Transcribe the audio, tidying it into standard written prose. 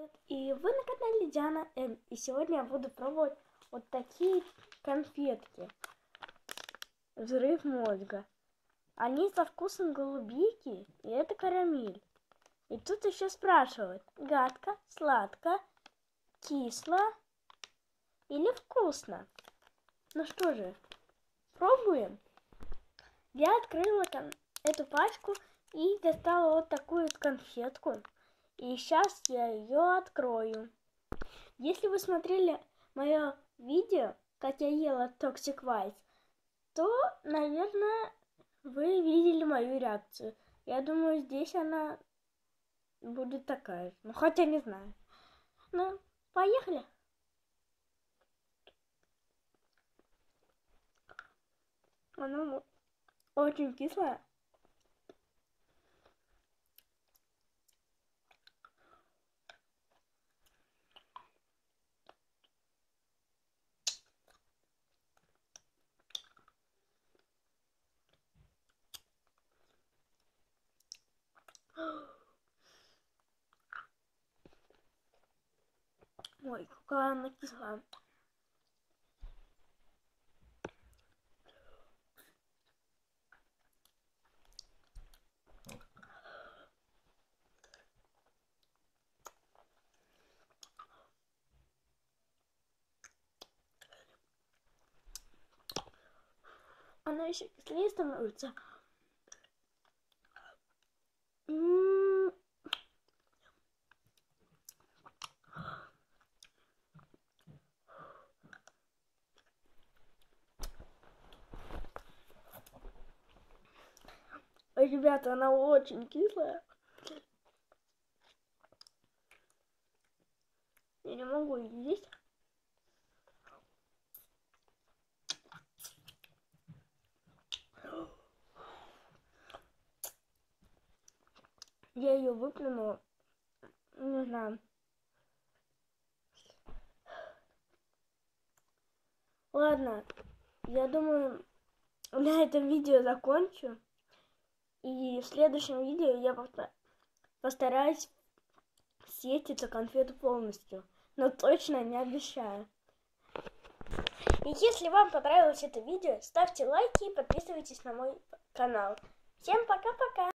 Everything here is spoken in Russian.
привет! И вы на канале Диана М. И сегодня я буду пробовать вот такие конфетки. Взрыв мозга. Они со вкусом голубики, и это карамель. И тут еще спрашивают: гадко, сладко, кисло или вкусно? Ну что же, пробуем. Я открыла эту пачку и достала вот такую вот конфетку. И сейчас я ее открою. Если вы смотрели мое видео, как я ела Toxic White, то, наверное, вы видели мою реакцию. Я думаю, здесь она будет такая же. Ну, хотя не знаю. Ну, поехали. Она очень кислая. Ой, какая она кислая. Она еще кислее становится. Ребята, она очень кислая. Я не могу ее есть. Я ее выплюнула. Не знаю. Ладно, я думаю, на этом видео закончу. И в следующем видео я постараюсь съесть эту конфету полностью. Но точно не обещаю. И если вам понравилось это видео, ставьте лайки и подписывайтесь на мой канал. Всем пока-пока!